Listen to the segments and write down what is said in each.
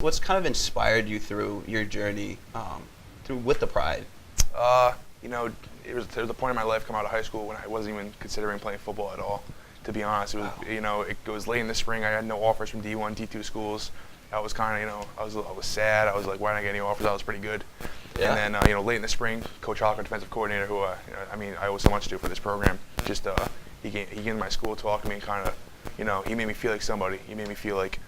What's kind of inspired you through your journey through with the Pride? You know, there was a point in my life coming out of high school when I wasn't even considering playing football at all. To be honest, it was it was late in the spring. I had no offers from D1, D2 schools. I was kind of I was sad. I was like, why didn't I get any offers? I was pretty good. Yeah. And then late in the spring, Coach Hawk, our defensive coordinator, who I owe so much to for this program, just he came to my school, talked to me, and kind of he made me feel like somebody. He made me feel like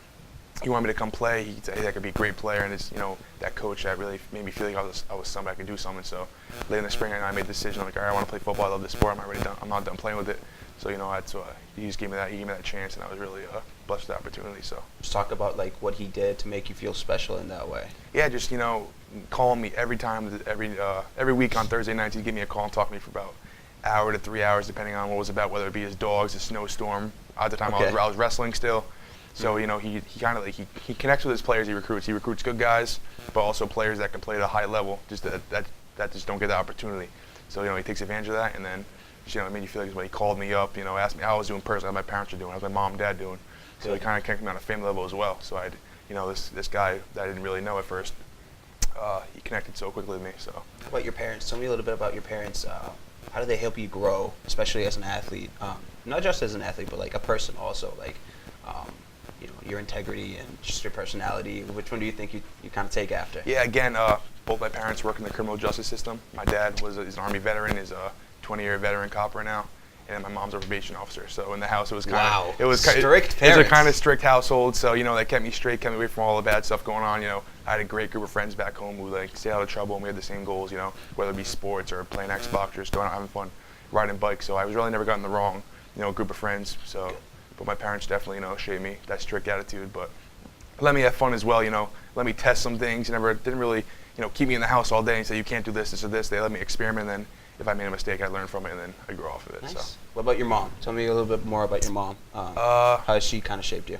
he wanted me to come play. He said, hey, I could be a great player, and it's that coach that really made me feel like I was somebody, I could do something. So late in the spring, I made the decision, like, all right, I want to play football. I love this sport. I'm not done playing with it. So that's he just gave me that chance, and I was really blessed with the opportunity. So Just talk about like what he did to make you feel special in that way. yeah, just calling me every time, every week on Thursday nights, he'd give me a call and talk to me for about an hour to 3 hours, depending on what it was about, whether it be his dogs, a snowstorm. At the time, Okay. I was wrestling still. So he kind of he connects with his players. He recruits good guys, but also players that can play at a high level, just that just don't get the opportunity. So he takes advantage of that, and then it made you feel like when he called me up, asked me how I was doing personally, how my parents were doing, how my mom and dad doing. So he kind of connected me on a family level as well. So this guy that I didn't really know at first, he connected so quickly with me. So How about your parents? Tell me a little bit about your parents. How do they help you grow, especially as an athlete? Not just as an athlete, but like a person also. Like, your integrity and just your personality. Which one do you think you kind of take after? yeah, again, both my parents work in the criminal justice system. My dad is an Army veteran, is a 20-year veteran cop right now, and my mom's a probation officer. So in the house, it was kind of strict parents. It's a kind of strict household. So they kept me straight, kept me away from all the bad stuff going on. I had a great group of friends back home who stayed out of trouble, and we had the same goals. Whether it be sports or playing Xbox or just going out having fun, riding bikes. So I was really never got in the wrong group of friends. So, but my parents definitely shaped me that strict attitude, but let me have fun as well. Let me test some things. Didn't really keep me in the house all day and say you can't do this or this. They let me experiment, and then if I made a mistake, I learned from it, and then I grew off of it. Nice. So. What about your mom? Tell me a little bit more about your mom. How has she kind of shaped you?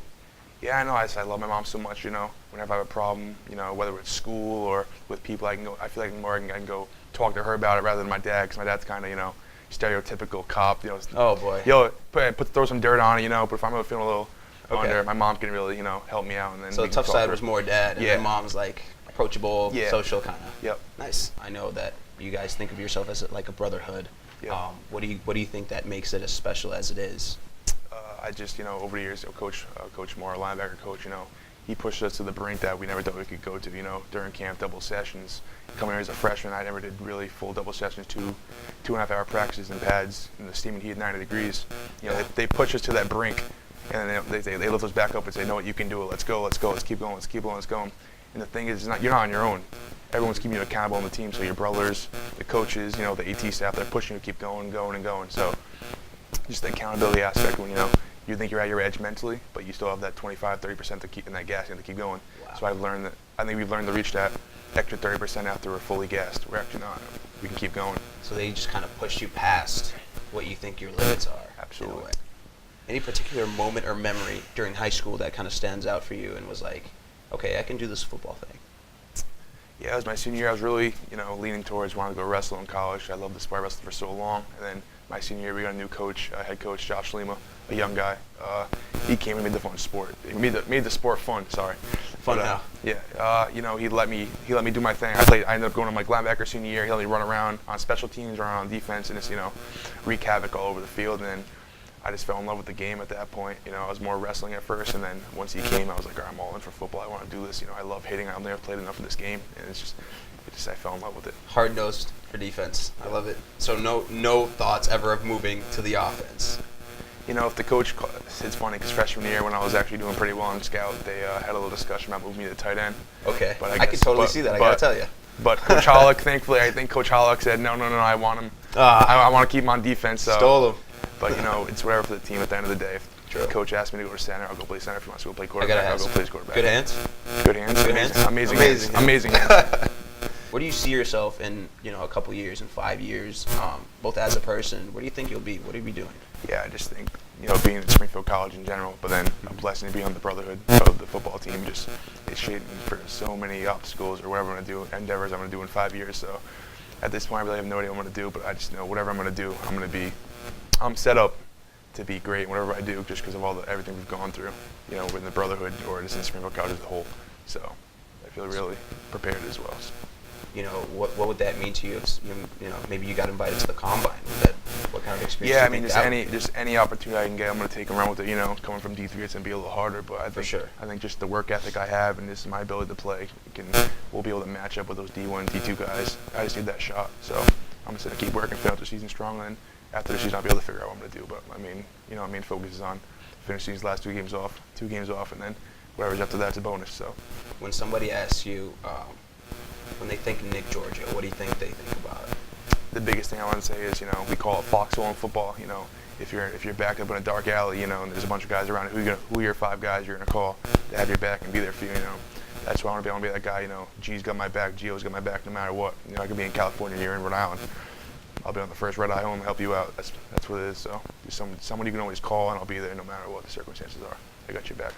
Yeah, I know. I love my mom so much. Whenever I have a problem, whether it's school or with people, I feel like I can go talk to her about it rather than my dad, because my dad's kind of stereotypical cop. Oh boy. Throw some dirt on it. But if I'm feeling a little under, my mom can really help me out, and then So the tough side was more dad, and Yeah. your mom's like approachable, Yeah. social kind of. Yep. Nice. I know that you guys think of yourself as like a brotherhood. Yeah. What do you think that makes it as special as it is? I just, over the years, Coach Moore, linebacker coach, he pushed us to the brink that we never thought we could go to. During camp, double sessions. Coming here as a freshman, I never did really full double sessions, 2.5 hour practices in pads in the steaming heat at 90 degrees. They push us to that brink, and then they lift us back up and say, "No, what you can do it. Let's go. Let's keep going. Let's keep going. Let's go." And the thing is, you're not on your own. Everyone's keeping you accountable on the team. So your brothers, the coaches, the AT staff, they're pushing you to keep going, going, and going. So just the accountability aspect when you think you're at your edge mentally, but you still have that 25-30% to keep in that gas and to keep going. Wow. So I think we've learned to reach that extra 30% after we're fully gassed. We're actually not. We can keep going. So they just kind of push you past what you think your limits are. Absolutely. In a way. Any particular moment or memory during high school that kind of stands out for you and was like, okay, I can do this football thing? Yeah, it was my senior year. I was really, leaning towards wanting to go wrestle in college. I loved the sport. I wrestled for so long. And then my senior year, we got a new coach, head coach, Josh Lima, a young guy. He came and made the fun sport. He made the sport fun. Sorry. Fun now. Yeah. He let me do my thing. I ended up going to my linebacker senior year. He let me run around on special teams, run around on defense, and just wreak havoc all over the field. And then I just fell in love with the game at that point. I was more wrestling at first, and then once he came, I was like, all right, I'm all in for football. I want to do this. I love hitting. I've never played enough of this game, and I fell in love with it. Hard-nosed for defense. I love it. So no thoughts ever of moving to the offense. If the coach, it's funny because freshman year when I was actually doing pretty well on scout, they had a little discussion about moving me to tight end. Okay, but I can totally see that. I gotta tell you. But Coach Hollick, thankfully, I think Coach Hollick said, no, I want him. I want to keep him on defense. So. Stole him. But it's whatever for the team at the end of the day. True. If the coach asked me to go to center, I'll go play center. If he wants to go play quarterback, I'll go play quarterback. Good hands. Good hands. Good hands. Amazing hands. Amazing hands. Where do you see yourself in a couple years, in 5 years, both as a person? Where do you think you'll be? What are you be doing? Yeah, I just think being at Springfield College in general, but then a blessing to be on the brotherhood of the football team. Just it shaped me for so many obstacles or whatever I'm going to do, endeavors I'm going to do in 5 years. So at this point, I really have no idea what I'm going to do, but I just know whatever I'm going to do, I'm set up to be great whatever I do, just because of everything we've gone through, with the brotherhood or just in Springfield College as a whole. So I feel really prepared as well. So. You know, what would that mean to you if you know, maybe you got invited to the combine? What kind of experience? Yeah, do I you mean, think just any opportunity I can get, I'm gonna take and run with it. You know, coming from D3, it's gonna be a little harder, but I think just the work ethic I have and just my ability to play, we'll be able to match up with those D1, D2 guys. I just need that shot, so I'm just gonna keep working, finish the season strong, and then after the season I'll be able to figure out what I'm gonna do. But I mean, you know, my main focus is on finishing these last two games off, and then whatever's after that's a bonus. So. When somebody asks you, when they think Nick Giorgio, what do you think they think about? The biggest thing I want to say is, you know, we call it foxhole in football. You know, if you're backed up in a dark alley, you know, and there's a bunch of guys around, who are your 5 guys you're gonna call to have your back and be there for you. You know, that's why I want to be. I want to be that guy. You know, G's got my back, Gio's got my back, no matter what. You know, I could be in California, you're in Rhode Island. I'll be on the first red eye home and help you out. That's what it is. So, someone you can always call, and I'll be there no matter what the circumstances are. I got your back.